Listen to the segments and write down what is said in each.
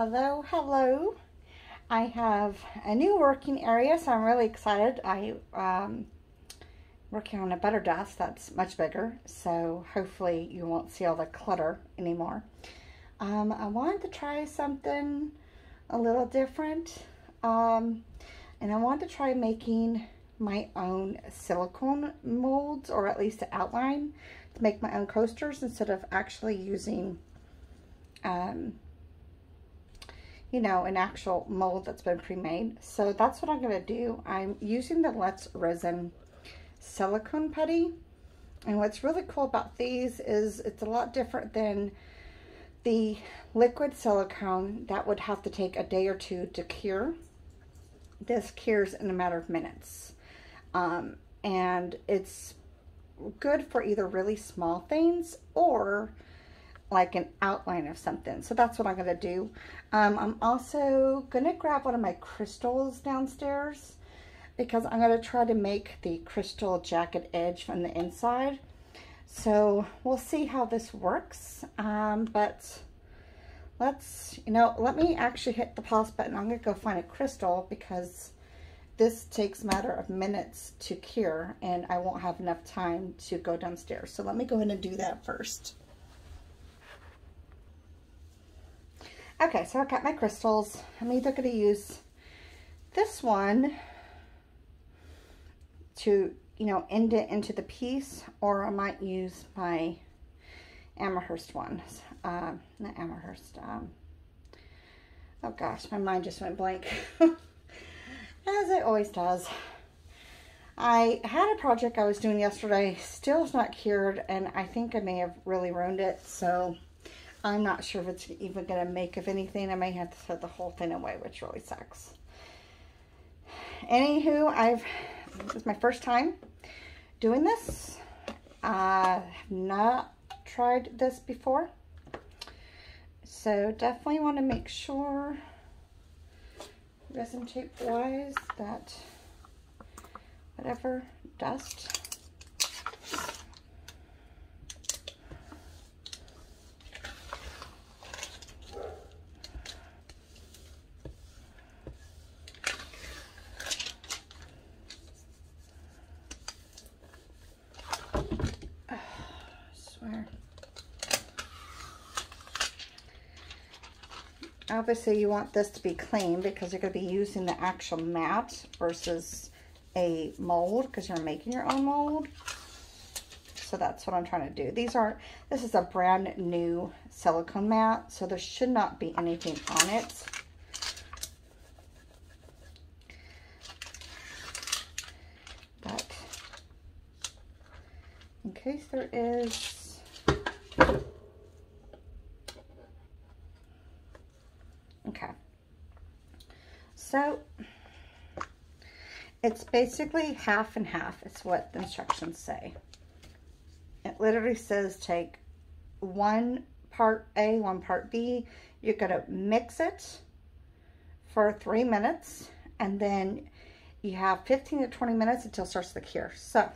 Hello, hello. I have a new working area, so I'm really excited. Working on a butter desk that's much bigger, so hopefully you won't see all the clutter anymore. I wanted to try something a little different, and I wanted to try making my own silicone molds, or at least the outline, to make my own coasters instead of actually using you know, an actual mold that's been pre-made. So that's what I'm going to do. I'm using the Resin silicone putty. And what's really cool about these is it's a lot different than the liquid silicone that would have to take a day or two to cure. This cures in a matter of minutes. And it's good for either really small things or like an outline of something. So that's what I'm going to do. I'm also going to grab one of my crystals downstairs because I'm going to try to make the crystal jagged edge from the inside. So we'll see how this works. But let me actually hit the pause button. I'm going to go find a crystal because this takes a matter of minutes to cure and I won't have enough time to go downstairs. So let me go ahead and do that first. Okay, so I got my crystals. I'm either going to use this one to, end it into the piece, or I might use my Amherst one. Not Amherst. Oh gosh, my mind just went blank. As it always does. I had a project I was doing yesterday, still is not cured, and I think I may have really ruined it, so I'm not sure if it's even going to make of anything. I may have to throw the whole thing away, which really sucks. Anywho, it's my first time doing this. I have not tried this before. So definitely want to make sure, resin tape wise, that whatever dust obviously you want this to be clean because you're going to be using the actual mat versus a mold because you're making your own mold. So that's what I'm trying to do. This is a brand new silicone mat, so there should not be anything on it. But in case there is, okay, so it's basically half and half. It's what the instructions say. It literally says take 1 part A, 1 part B. You're going to mix it for 3 minutes, and then you have 15 to 20 minutes until it starts to cure. So,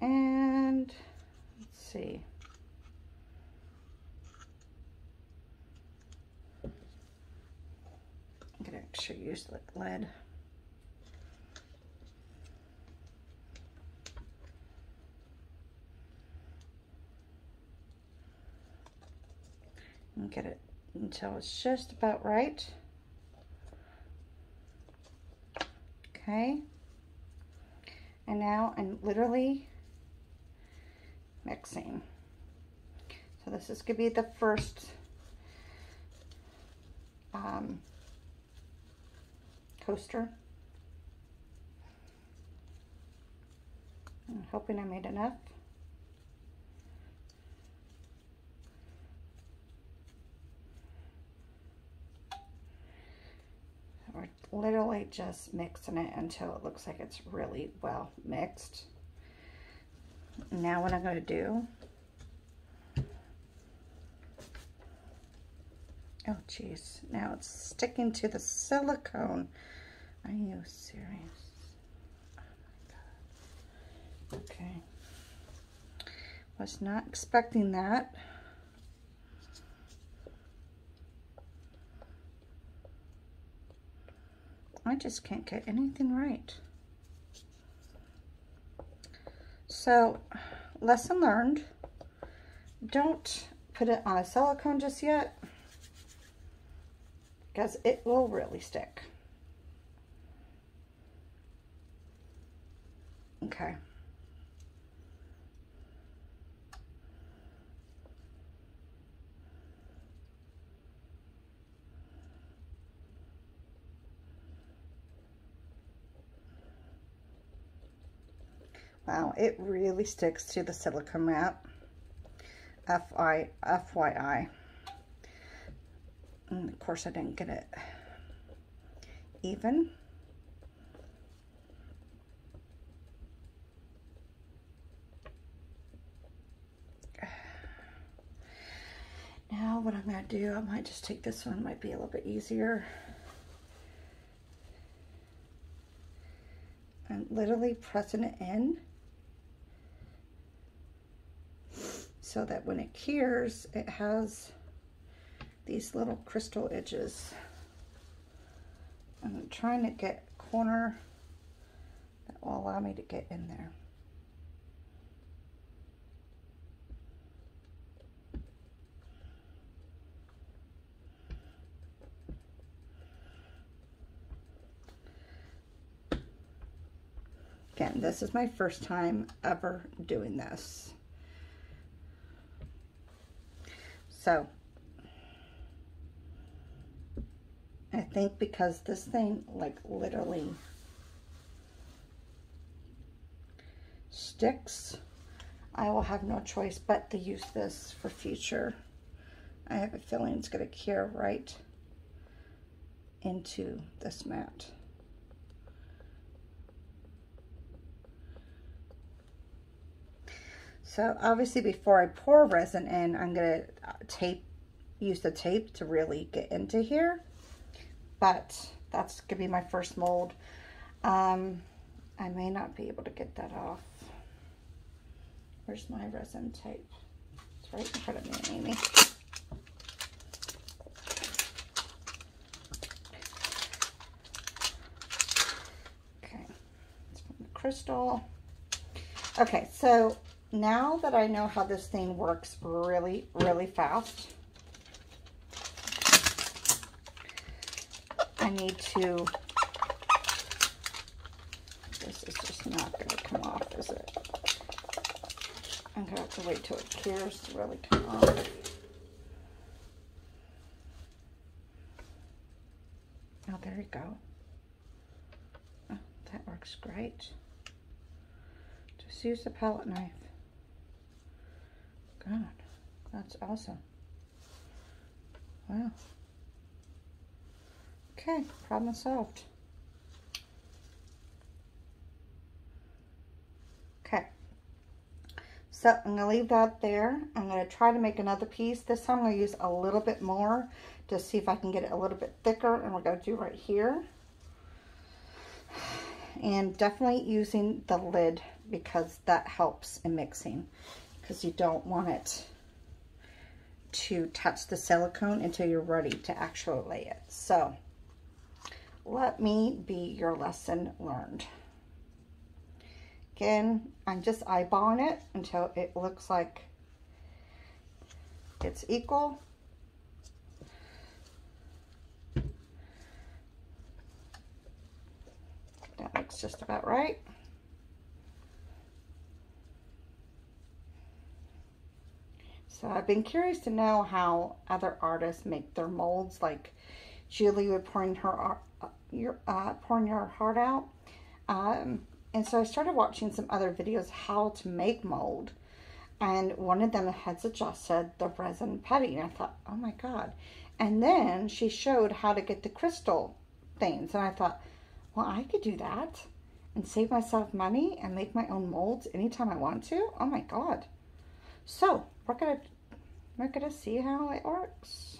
and let's see. I'm going to actually use the lead. And get it until it's just about right. Okay. And now I'm literally mixing. So this is going to be the first coaster. I'm hoping I made enough. We're literally just mixing it until it looks like it's really well mixed. Now what I'm going to do, oh geez, now it's sticking to the silicone. Are you serious? Oh my God. Okay. Was not expecting that. I just can't get anything right. So, lesson learned. Don't put it on a silicone just yet, because it will really stick. Okay. Wow, it really sticks to the silicone mat. FYI. And of course I didn't get it even. Now what I'm going to do, I might just take this one, might be a little bit easier. I'm literally pressing it in so that when it cures, it has these little crystal edges. I'm trying to get a corner that will allow me to get in there. Again, this is my first time ever doing this. So, I think because this thing, like, literally sticks, I will have no choice but to use this for future. I have a feeling it's going to cure right into this mat. So obviously before I pour resin in, I'm going to use the tape to really get into here. But that's going to be my first mold. I may not be able to get that off. Where's my resin tape? It's right in front of me, Amy. Okay, let's put the crystal. Okay, so now that I know how this thing works really, really fast, I need to, this is just not going to come off, is it? I'm going to have to wait till it cures to really come off. Oh, there you go. Oh, that works great. Just use the palette knife. God, that's awesome. Wow. Okay, problem solved. Okay, so I'm going to leave that there. I'm going to try to make another piece. This time I'm going to use a little bit more to see if I can get it a little bit thicker, and we're going to do right here. And definitely using the lid because that helps in mixing, because you don't want it to touch the silicone until you're ready to actually lay it. So let me be your lesson learned. Again, I'm just eyeballing it until it looks like it's equal. That looks just about right. So I've been curious to know how other artists make their molds, like Julie would pouring your heart out. And so I started watching some other videos how to make mold. And one of them had suggested the resin putty. And I thought, oh my God. And then she showed how to get the crystal things. And I thought, well, I could do that and save myself money and make my own molds anytime I want to. Oh my God. So we're gonna see how it works.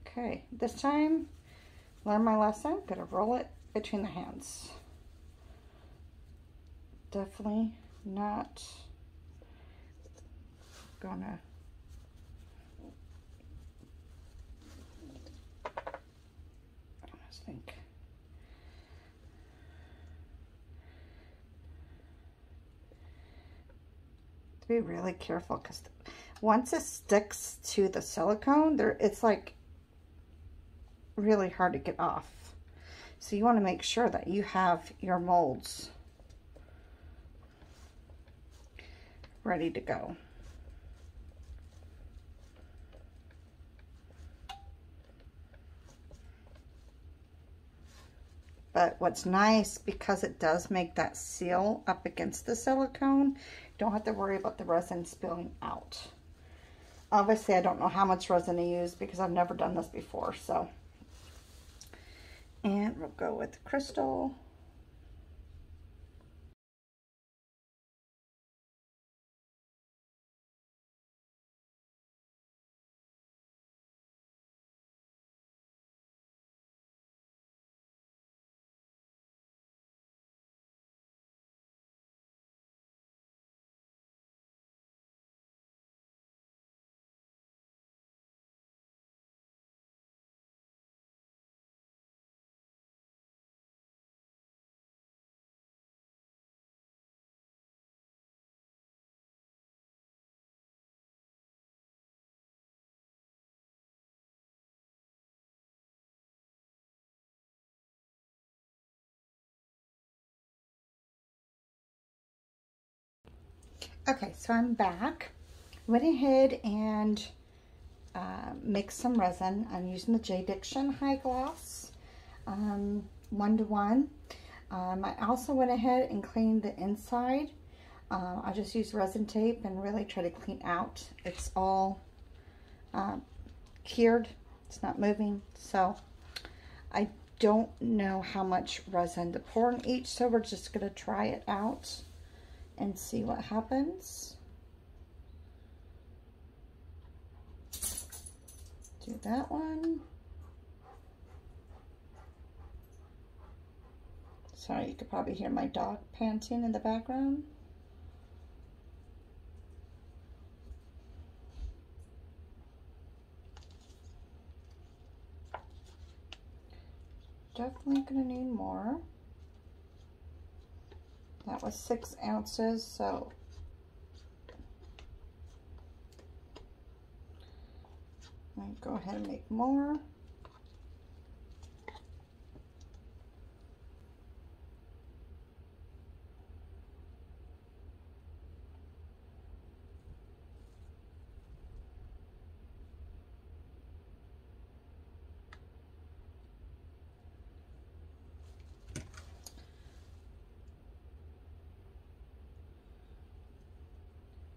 Okay, this time, learn my lesson. Gonna roll it between the hands. Definitely not gonna just think. To be really careful, because once it sticks to the silicone, it's like really hard to get off. So you want to make sure that you have your molds ready to go. But what's nice, because it does make that seal up against the silicone, you don't have to worry about the resin spilling out. Obviously, I don't know how much resin to use because I've never done this before, so. And we'll go with crystal. Okay, so I'm back. Went ahead and mixed some resin. I'm using the J. High Gloss 1:1. I also went ahead and cleaned the inside. I just used resin tape and really try to clean out. It's all cured. It's not moving. So I don't know how much resin to pour in each, so we're just going to try it out and see what happens. Do that one. Sorry, you could probably hear my dog panting in the background. Definitely gonna need more. That was 6 ounces, so I'll go ahead and make more.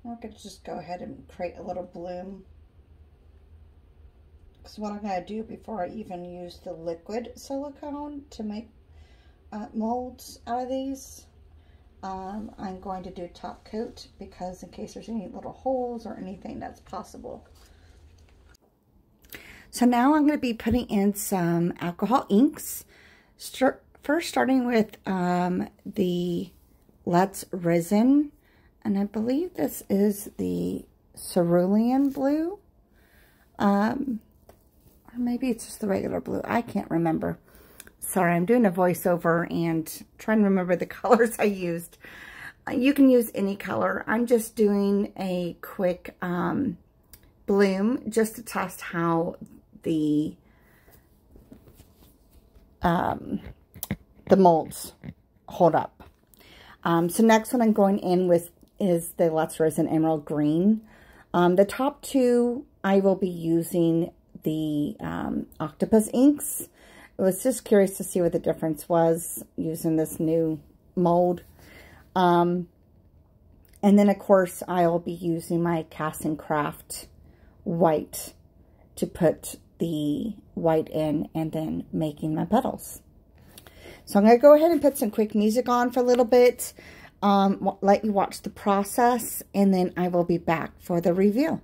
I'm going to just go ahead and create a little bloom. Because what I'm going to do before I even use the liquid silicone to make molds out of these, I'm going to do top coat, because in case there's any little holes or anything that's possible. So now I'm going to be putting in some alcohol inks. First starting with the Let's Resin. And I believe this is the cerulean blue. Or maybe it's just the regular blue. I can't remember. Sorry, I'm doing a voiceover and trying to remember the colors I used. You can use any color. I'm just doing a quick bloom just to test how the molds hold up. So next one I'm going in with is the Let's Resin Emerald Green. The top two, I will be using the octopus inks. I was just curious to see what the difference was using this new mold. And then, of course, I'll be using my Cast and Craft white to put the white in and then making my petals. So I'm going to go ahead and put some quick music on for a little bit. Let you watch the process, and then I will be back for the review.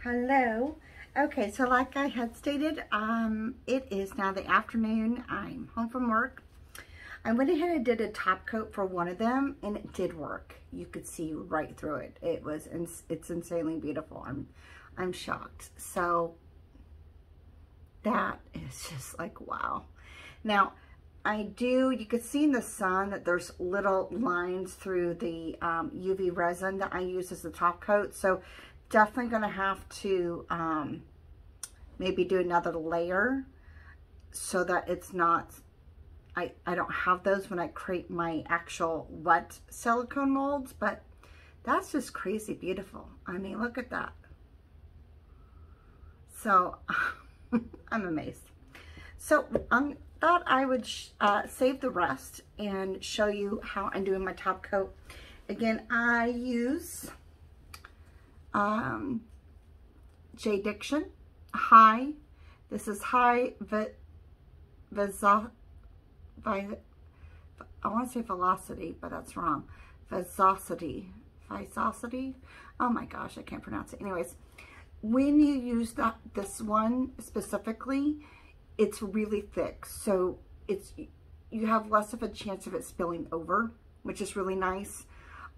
Hello. Okay, so like I had stated, it is now the afternoon. I'm home from work. I went ahead and did a top coat for one of them, and it did work. You could see right through it. It's insanely beautiful. I'm shocked. So that is just like, wow. Now, you could see in the sun that there's little lines through the UV resin that I use as the top coat. So definitely going to have to maybe do another layer so that it's not, I don't have those when I create my actual wet silicone molds, but that's just crazy beautiful. I mean, look at that. So I'm amazed. So I thought I would save the rest and show you how I'm doing my top coat. Again, I use J High. This is high I want to say velocity, but that's wrong. Viscosity. Oh my gosh, I can't pronounce it. Anyways, when you use this one specifically, it's really thick, so you have less of a chance of it spilling over, which is really nice.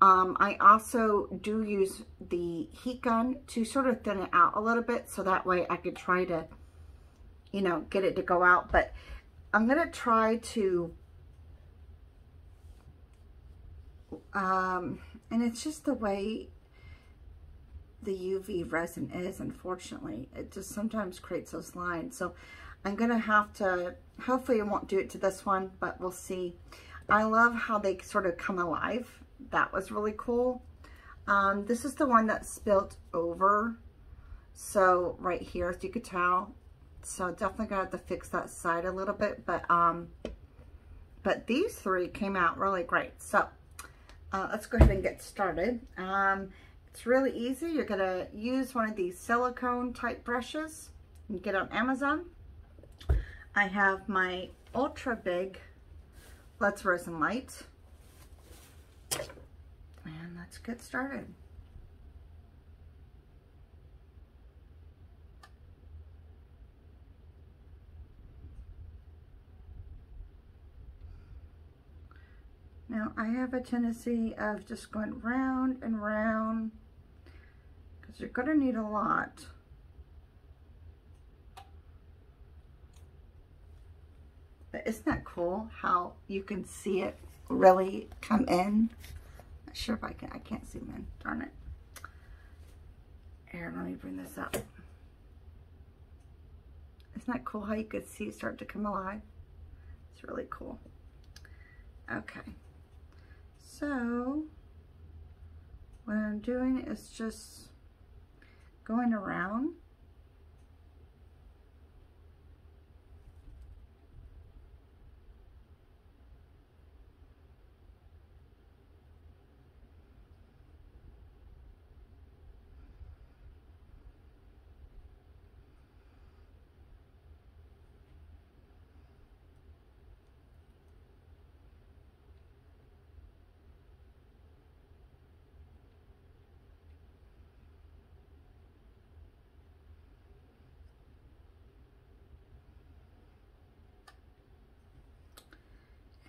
I also do use the heat gun to sort of thin it out a little bit, so that way I could try to, you know, get it to go out. But I'm going to try to, and it's just the way the UV resin is, unfortunately. It just sometimes creates those lines. So I'm going to have to, hopefully I won't do it to this one, but we'll see. I love how they sort of come alive. That was really cool. This is the one that spilt over. So right here, as you could tell, so definitely gonna have to fix that side a little bit, but these three came out really great. So let's go ahead and get started. It's really easy. You're gonna use one of these silicone type brushes you can get on Amazon. I have my ultra big Let's Resin light, and let's get started. Now I have a tendency of just going round and round because you're going to need a lot. But isn't that cool how you can see it really come in? Not sure if I can't zoom in, darn it. Here, let me bring this up. Isn't that cool how you could see it start to come alive? It's really cool. Okay. So what I'm doing is just going around.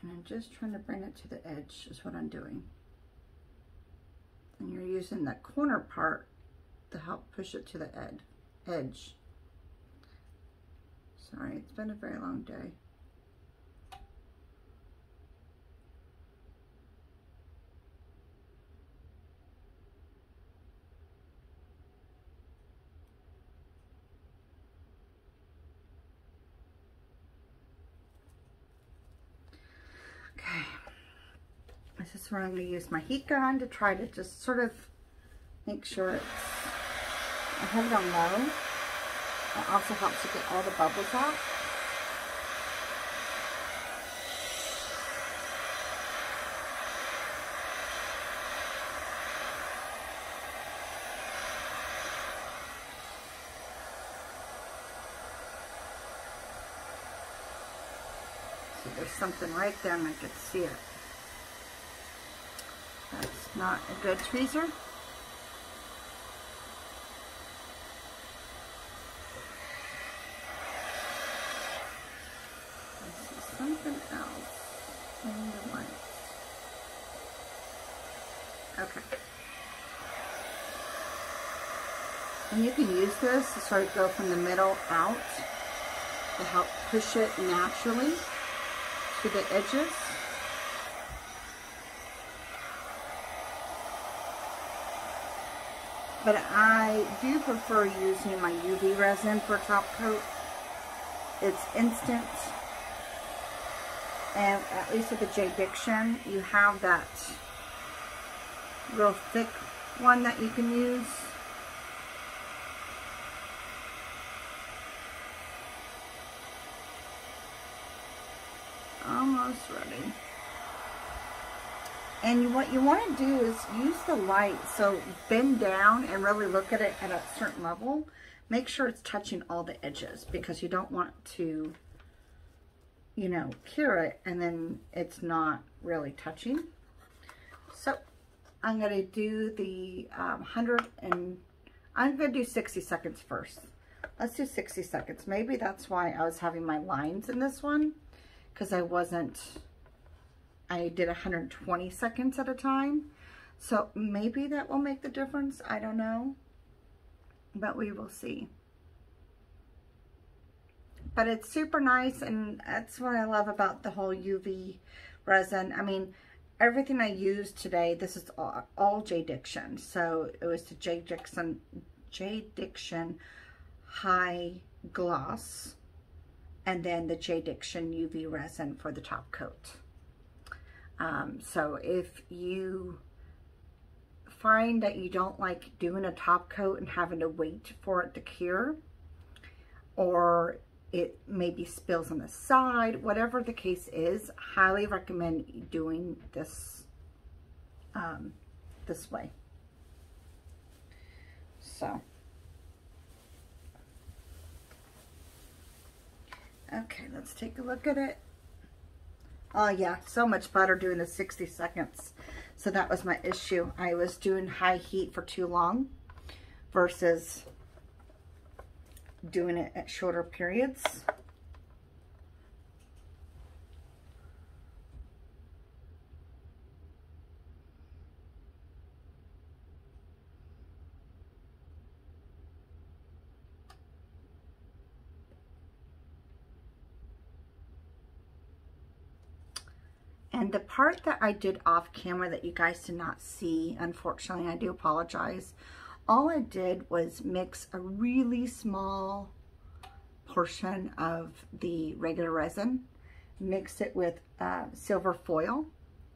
And I'm just trying to bring it to the edge is what I'm doing. And you're using that corner part to help push it to the edge. Sorry, it's been a very long day. Okay, this is where I'm going to use my heat gun to try to just sort of make sure I have it on low. It also helps to get all the bubbles out. So there's something right there and I can see it. That's not a good tweezer. I see something else in the light. Okay. And you can use this to sort of go from the middle out to help push it naturally to the edges. But I do prefer using my UV resin for top coat. It's instant. And at least with the J-Diction, you have that real thick one that you can use. Almost ready. And what you want to do is use the light, so bend down and really look at it at a certain level. Make sure it's touching all the edges because you don't want to, you know, cure it and then it's not really touching. So I'm going to do the I'm going to do 60 seconds first. Let's do 60 seconds. Maybe that's why I was having my lines in this one, because I did 120 seconds at a time. So maybe that will make the difference. I don't know, but we will see. But it's super nice, and that's what I love about the whole UV resin. I mean, everything I used today, this is all J-Diction. So it was the J-Diction High Gloss, and then the J-Diction UV resin for the top coat. So if you find that you don't like doing a top coat and having to wait for it to cure, or it maybe spills on the side, whatever the case is, highly recommend doing this this way. So, okay, let's take a look at it. Oh yeah, so much better doing the 60 seconds. So that was my issue. I was doing high heat for too long versus doing it at shorter periods. And the part that I did off camera that you guys did not see, unfortunately, I do apologize. All I did was mix a really small portion of the regular resin, mix it with silver foil,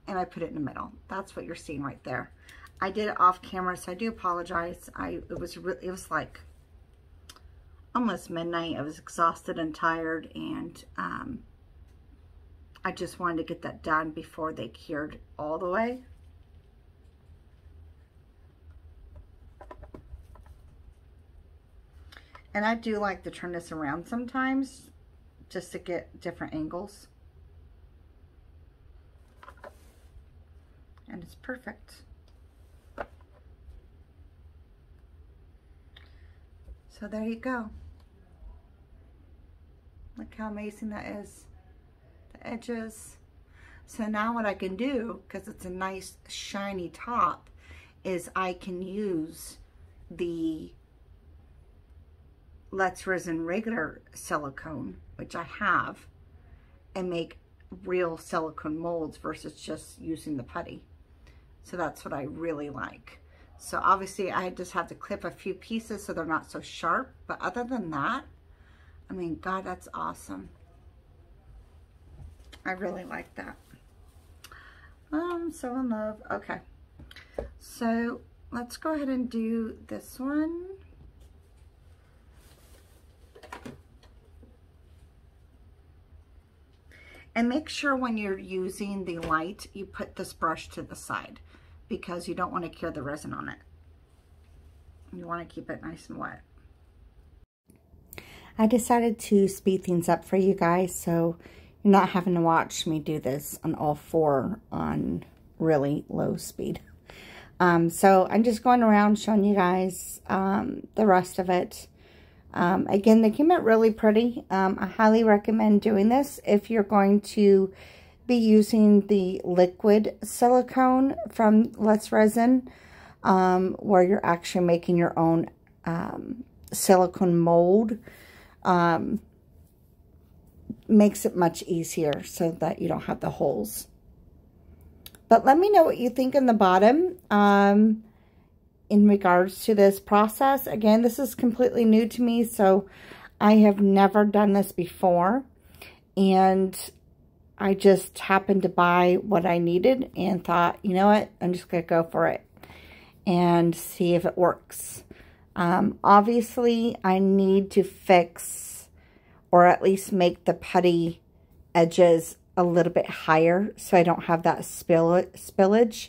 and I put it in the middle. That's what you're seeing right there. I did it off camera, so I do apologize. It was like almost midnight. I was exhausted and tired, and I just wanted to get that done before they cured all the way. And I do like to turn this around sometimes just to get different angles. And it's perfect. So there you go. Look how amazing that is. Edges. So now what I can do, because it's a nice shiny top, is I can use the Let's Resin regular silicone, which I have, and make real silicone molds versus just using the putty. So that's what I really like. So obviously I just have to clip a few pieces so they're not so sharp, but other than that, I mean, God, that's awesome. I really like that. I'm so in love. Okay, so let's go ahead and do this one. And make sure when you're using the light, you put this brush to the side because you don't want to cure the resin on it. You want to keep it nice and wet. I decided to speed things up for you guys, so you're not having to watch me do this on all four on really low speed. So I'm just going around showing you guys the rest of it. Again, they came out really pretty. I highly recommend doing this if you're going to be using the liquid silicone from Let's Resin, where you're actually making your own silicone mold. Makes it much easier so that you don't have the holes. But let me know what you think in the bottom in regards to this process. Again, this is completely new to me, so I have never done this before. And I just happened to buy what I needed and thought, you know what, I'm just going to go for it and see if it works. Obviously, I need to fix or at least make the putty edges a little bit higher so I don't have that spillage.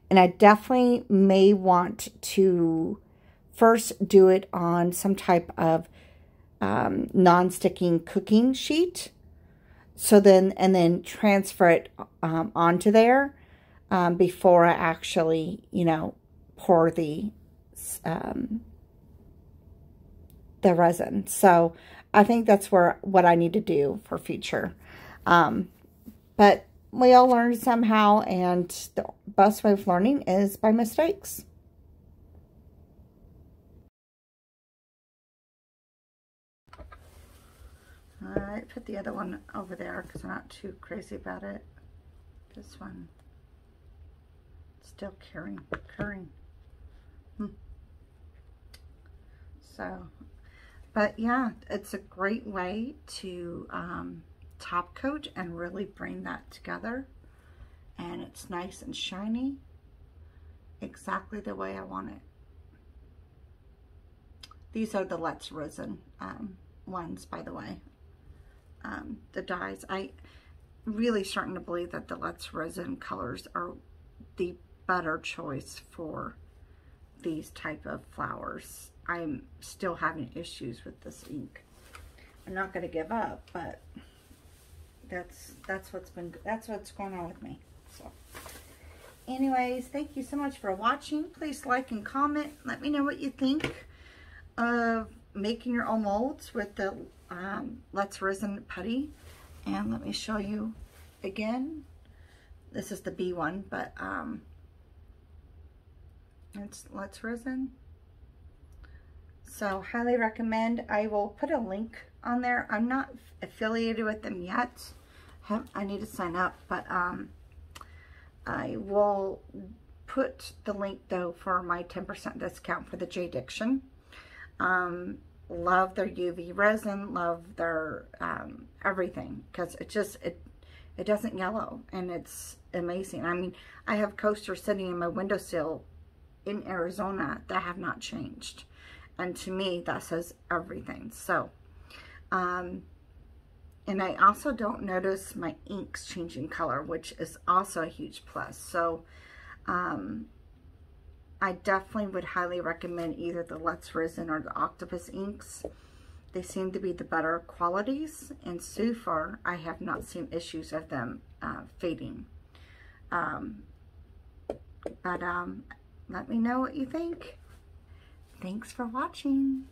And I definitely may want to first do it on some type of non-sticking cooking sheet. So then, and then transfer it onto there before I actually, you know, pour the resin. So I think that's what I need to do for future. But we all learn somehow, and the best way of learning is by mistakes. Alright, put the other one over there because I'm not too crazy about it. This one, still curing. So, but yeah, it's a great way to top coat and really bring that together. And it's nice and shiny. exactly the way I want it. These are the Let's Resin ones, by the way. The dyes. I really starting to believe that the Let's Resin colors are the better choice for these type of flowers. I'm still having issues with this ink. I'm not going to give up, but that's what's going on with me. So anyways, thank you so much for watching. Please like and comment. Let me know what you think of making your own molds with the Let's Resin putty. And let me show you again. This is the B one, but it's Let's Resin. So highly recommend. I will put a link on there. I'm not affiliated with them yet. I need to sign up, but I will put the link though for my 10% discount for the Jadiction. Love their UV resin, love their everything, because it doesn't yellow, and it's amazing. I mean, I have coasters sitting in my windowsill in Arizona that have not changed, and to me that says everything. So and I also don't notice my inks changing color, which is also a huge plus. So I definitely would highly recommend either the Let's Resin or the Octopus inks. They seem to be the better qualities, and so far I have not seen issues of them fading. Let me know what you think. Thanks for watching.